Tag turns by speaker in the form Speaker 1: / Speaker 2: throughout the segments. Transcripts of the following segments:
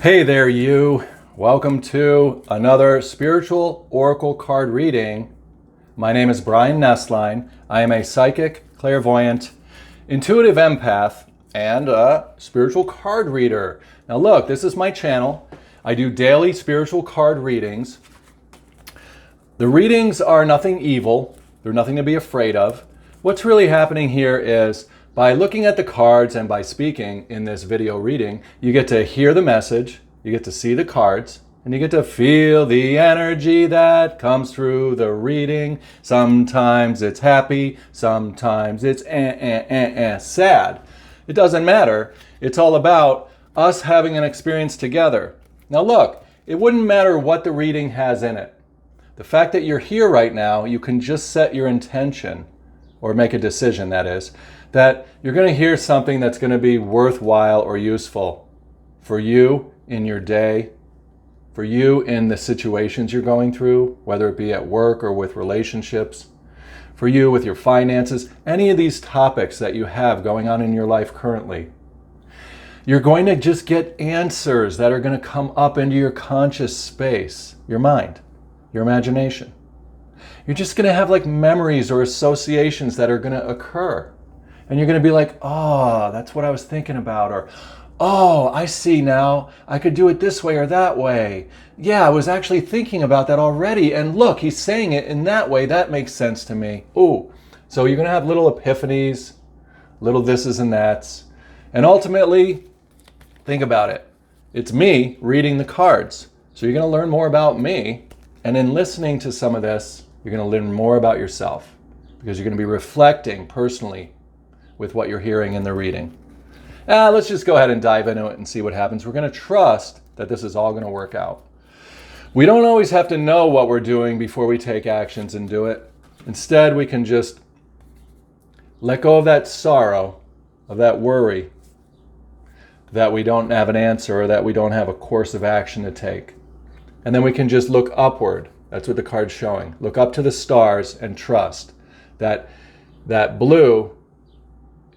Speaker 1: Hey there, you. Welcome to another spiritual oracle card reading. My name is Brian Nesline. I am a psychic, clairvoyant, intuitive empath, and a spiritual card reader. Now look, this is my channel. I do daily spiritual card readings. The readings are nothing evil. They're nothing to be afraid of. What's really happening here is by looking at the cards and by speaking in this video reading, you get to hear the message, you get to see the cards, and you get to feel the energy that comes through the reading. Sometimes it's happy, sometimes it's sad. It doesn't matter. It's all about us having an experience together. Now look, it wouldn't matter what the reading has in it. The fact that you're here right now, you can just set your intention, or make a decision, that is, that you're going to hear something that's going to be worthwhile or useful for you in your day, for you in the situations you're going through, whether it be at work or with relationships, for you with your finances, any of these topics that you have going on in your life currently. You're going to just get answers that are going to come up into your conscious space, your mind, your imagination. You're just going to have like memories or associations that are going to occur. And you're going to be like, oh, that's what I was thinking about. Or, oh, I see now. I could do it this way or that way. Yeah, I was actually thinking about that already. And look, he's saying it in that way. That makes sense to me. Ooh. So you're going to have little epiphanies, little thises and that's. And ultimately, think about it. It's me reading the cards. So you're going to learn more about me. And in listening to some of this, you're going to learn more about yourself. Because you're going to be reflecting personally with what you're hearing in the reading. Let's just go ahead and dive into it and see what happens. We're going to trust that this is all going to work out. We don't always have to know what we're doing before we take actions and do it. Instead, we can just let go of that sorrow, of that worry, that we don't have an answer or that we don't have a course of action to take. And then we can just look upward. That's what the card's showing. Look up to the stars and trust that blue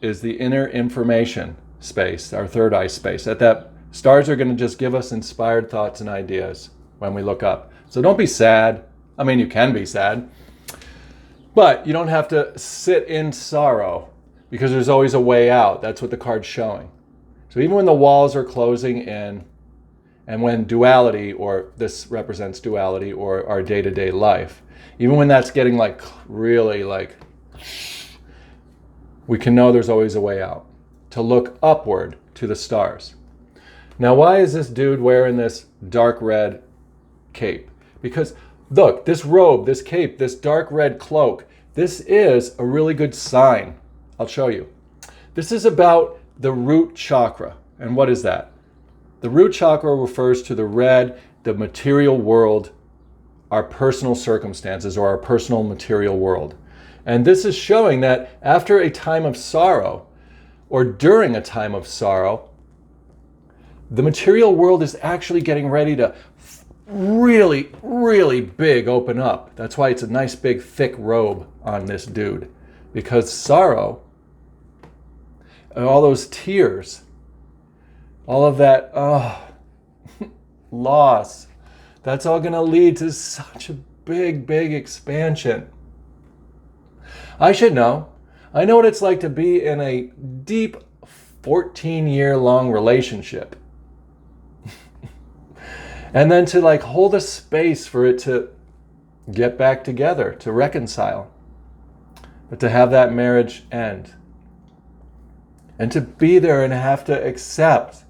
Speaker 1: is the inner information space, our third eye space. That stars are going to just give us inspired thoughts and ideas when we look up. So don't be sad. I mean, you can be sad, but you don't have to sit in sorrow because there's always a way out. That's what the card's showing. So even when the walls are closing in and when duality, or this represents duality or our day-to-day life, even when that's getting like really like, we can know there's always a way out, to look upward to the stars. Now, why is this dude wearing this dark red cape? Because look, this robe, this cape, this dark red cloak, this is a really good sign. I'll show you. This is about the root chakra. And what is that? The root chakra refers to the red, the material world, our personal circumstances, or our personal material world. And this is showing that after a time of sorrow, or during a time of sorrow, the material world is actually getting ready to really, really big open up. That's why it's a nice big thick robe on this dude. Because sorrow, and all those tears, all of that loss, that's all going to lead to such a big, big expansion. I should know. I know what it's like to be in a deep 14-year-long relationship. And then to like hold a space for it to get back together, to reconcile. But to have that marriage end. And to be there and have to accept.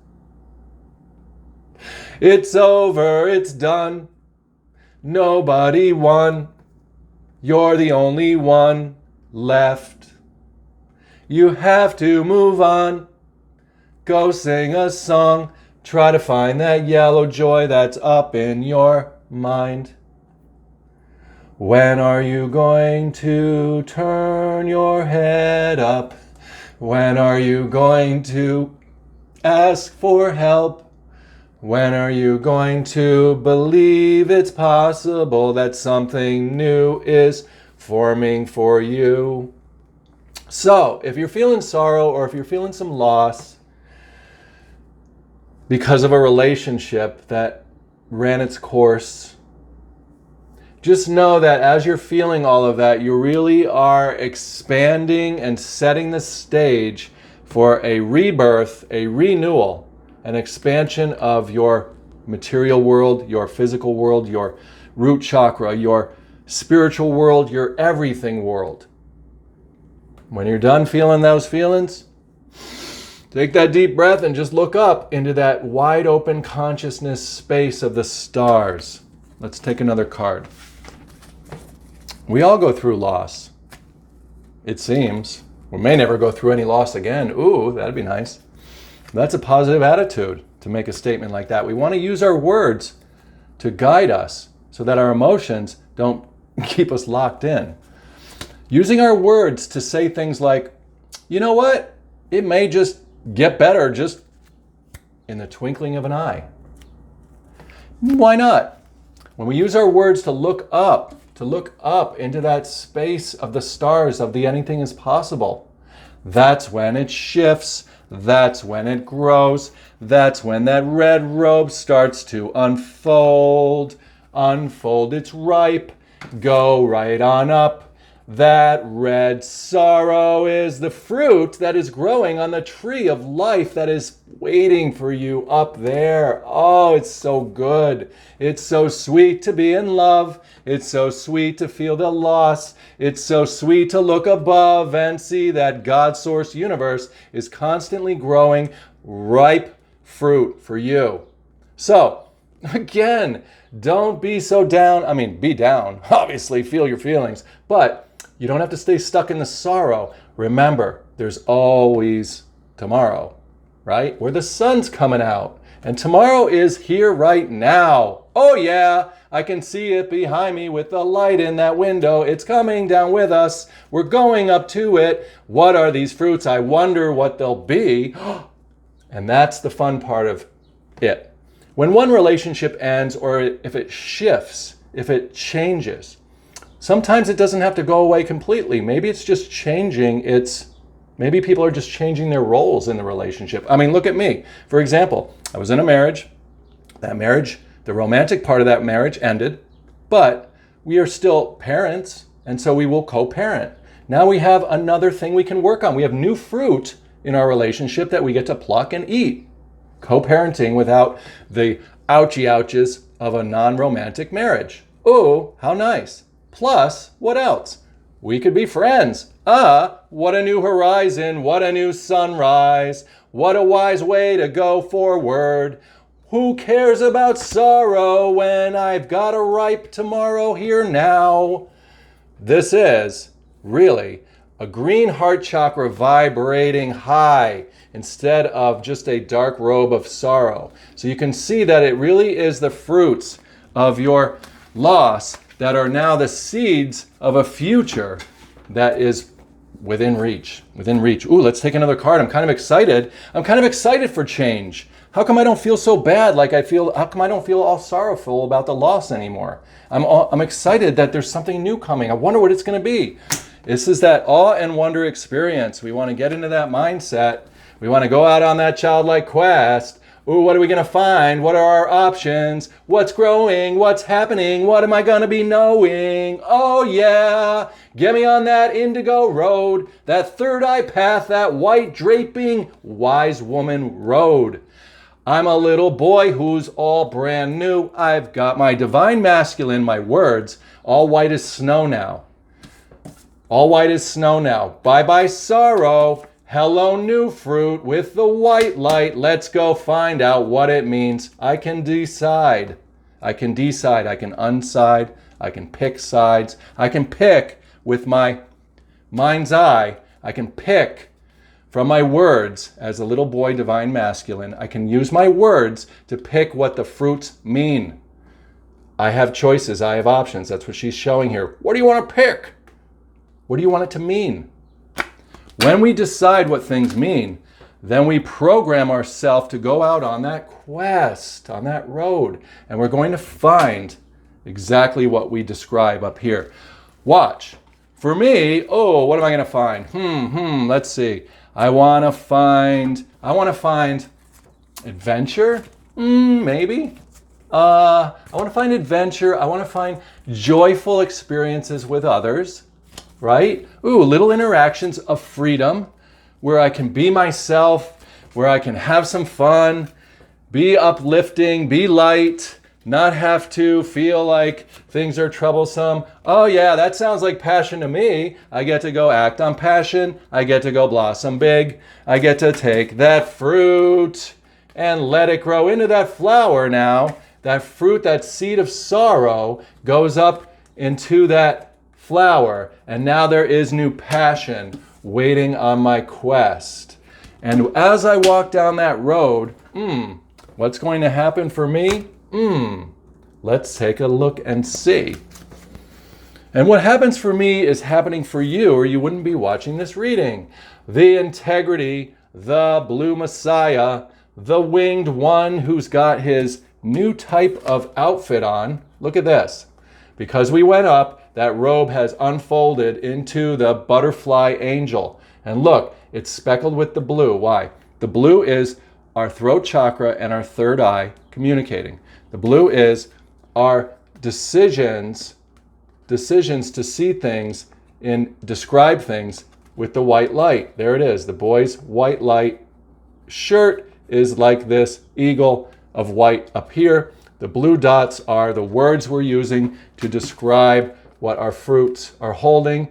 Speaker 1: It's over, it's done. Nobody won. You're the only one left. You have to move on. Go sing a song. Try to find that yellow joy that's up in your mind. When are you going to turn your head up? When are you going to ask for help? When are you going to believe it's possible that something new is forming for you? So, if you're feeling sorrow or if you're feeling some loss, because of a relationship that ran its course. Just know that as you're feeling all of that, you really are expanding and setting the stage for a rebirth, a renewal, an expansion of your material world, your physical world, your root chakra, your spiritual world, your everything world. When you're done feeling those feelings, take that deep breath and just look up into that wide open consciousness space of the stars. Let's take another card. We all go through loss, it seems. We may never go through any loss again. Ooh, that'd be nice. That's a positive attitude to make a statement like that. We want to use our words to guide us so that our emotions don't keep us locked in. Using our words to say things like, you know what? It may just get better just in the twinkling of an eye. Why not? When we use our words to look up into that space of the stars of the anything is possible, that's when it shifts, that's when it grows, that's when that red robe starts to unfold. It's ripe, go right on up. That red sorrow is the fruit that is growing on the tree of life that is waiting for you up there. Oh, it's so good. It's so sweet to be in love. It's so sweet to feel the loss. It's so sweet to look above and see that God's source universe is constantly growing ripe fruit for you. So, again, don't be so down. I mean, be down. Obviously, feel your feelings. But you don't have to stay stuck in the sorrow. Remember, there's always tomorrow, right? Where the sun's coming out. And tomorrow is here right now. Oh yeah, I can see it behind me with the light in that window. It's coming down with us. We're going up to it. What are these fruits? I wonder what they'll be. And that's the fun part of it. When one relationship ends, or if it shifts, if it changes, sometimes it doesn't have to go away completely. Maybe it's just changing. Maybe people are just changing their roles in the relationship. I mean, look at me. For example, I was in a marriage. That marriage, the romantic part of that marriage ended, but we are still parents, and so we will co-parent. Now we have another thing we can work on. We have new fruit in our relationship that we get to pluck and eat. Co-parenting without the ouchie ouches of a non-romantic marriage. Oh, how nice. Plus, what else? We could be friends. What a new horizon. What a new sunrise. What a wise way to go forward. Who cares about sorrow when I've got a ripe tomorrow here now? This is really a green heart chakra vibrating high instead of just a dark robe of sorrow. So you can see that it really is the fruits of your loss that are now the seeds of a future that is within reach. Ooh, let's take another card. I'm kind of excited. I'm kind of excited for change. How come I don't feel so bad like I feel? How come I don't feel all sorrowful about the loss anymore? I'm excited that there's something new coming. I wonder what it's going to be. This is that awe and wonder experience. We want to get into that mindset. We want to go out on that childlike quest. Ooh, what are we going to find? What are our options? What's growing? What's happening? What am I going to be knowing? Oh yeah, get me on that indigo road, that third eye path, that white draping wise woman road. I'm a little boy who's all brand new. I've got my divine masculine, my words, all white as snow now. All white as snow now. Bye-bye sorrow. Hello new fruit with the white light. Let's go find out what it means. I can decide. I can unside. I can pick sides. I can pick with my mind's eye. I can pick from my words as a little boy divine masculine. I can use my words to pick what the fruits mean. I have choices. I have options. That's what she's showing here. What do you want to pick? What do you want it to mean? When we decide what things mean, then we program ourselves to go out on that quest, on that road, and we're going to find exactly what we describe up here. Watch. For me, what am I going to find? Let's see. I want to find Adventure? Maybe. I want to find adventure. I want to find joyful experiences with others, right? Ooh, little interactions of freedom where I can be myself, where I can have some fun, be uplifting, be light, not have to feel like things are troublesome. Oh yeah, that sounds like passion to me. I get to go act on passion. I get to go blossom big. I get to take that fruit and let it grow into that flower now. That fruit, that seed of sorrow goes up into that flower. And now there is new passion waiting on my quest. And as I walk down that road, what's going to happen for me? Let's take a look and see. And what happens for me is happening for you, or you wouldn't be watching this reading. The integrity, the blue Messiah, the winged one who's got his new type of outfit on. Look at this. Because we went up, that robe has unfolded into the butterfly angel. And look, it's speckled with the blue. Why? The blue is our throat chakra and our third eye communicating. The blue is our decisions to see things and describe things with the white light. There it is. The boy's white light shirt is like this eagle of white up here. The blue dots are the words we're using to describe what our fruits are holding.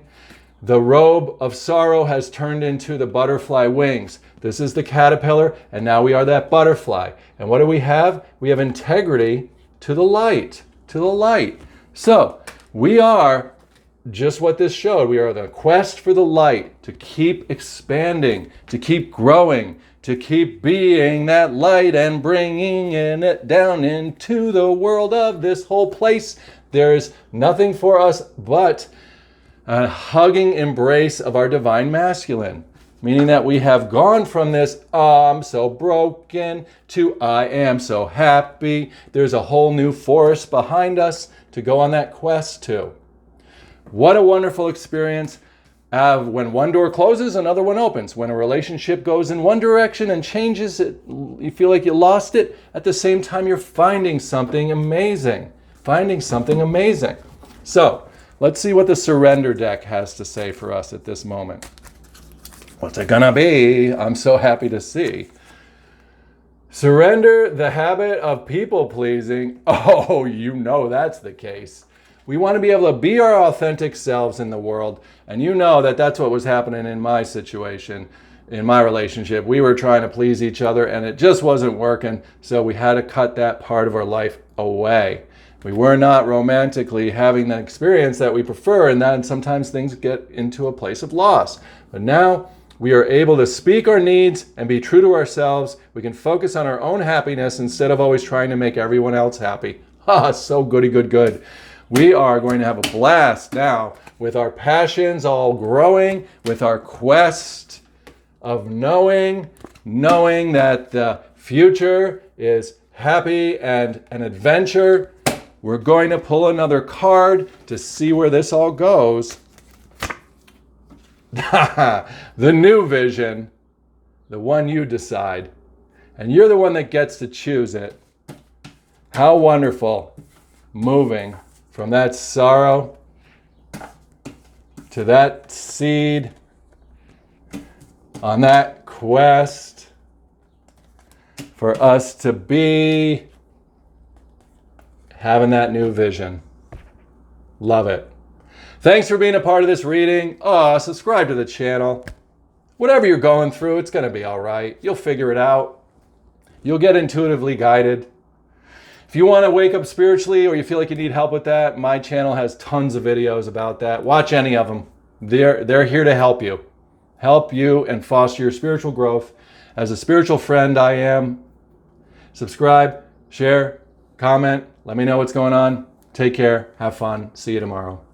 Speaker 1: The robe of sorrow has turned into the butterfly wings. This is the caterpillar, and now we are that butterfly. And what do we have? We have integrity to the light, to the light. So we are just what this showed. We are the quest for the light, to keep expanding, to keep growing, to keep being that light and bringing it down into the world of this whole place. There's nothing for us but a hugging embrace of our divine masculine, meaning that we have gone from this I'm so broken to I am so happy. There's a whole new forest behind us to go on that quest to. What a wonderful experience. When one door closes, another one opens. When a relationship goes in one direction and changes, you feel like you lost it. At the same time, you're finding something amazing. Finding something amazing. So let's see what the surrender deck has to say for us at this moment. What's it gonna be? I'm so happy to see. Surrender the habit of people pleasing. Oh, you know that's the case. We want to be able to be our authentic selves in the world. And you know that that's what was happening in my situation, in my relationship. We were trying to please each other and it just wasn't working. So we had to cut that part of our life away. We were not romantically having the experience that we prefer, and then sometimes things get into a place of loss. But now we are able to speak our needs and be true to ourselves. We can focus on our own happiness instead of always trying to make everyone else happy. Ha, so goody good good. We are going to have a blast now with our passions all growing, with our quest of knowing that the future is happy and an adventure. We're going to pull another card to see where this all goes. The new vision, the one you decide, and you're the one that gets to choose it. How wonderful. Moving from that sorrow to that seed on that quest for us to be having that new vision. Love it. Thanks for being a part of this reading. Subscribe to the channel. Whatever you're going through, it's going to be all right. You'll figure it out. You'll get intuitively guided. If you want to wake up spiritually or you feel like you need help with that, my channel has tons of videos about that. Watch any of them. They're here to help you. Help you and foster your spiritual growth. As a spiritual friend I am, subscribe, share, comment, let me know what's going on. Take care. Have fun. See you tomorrow.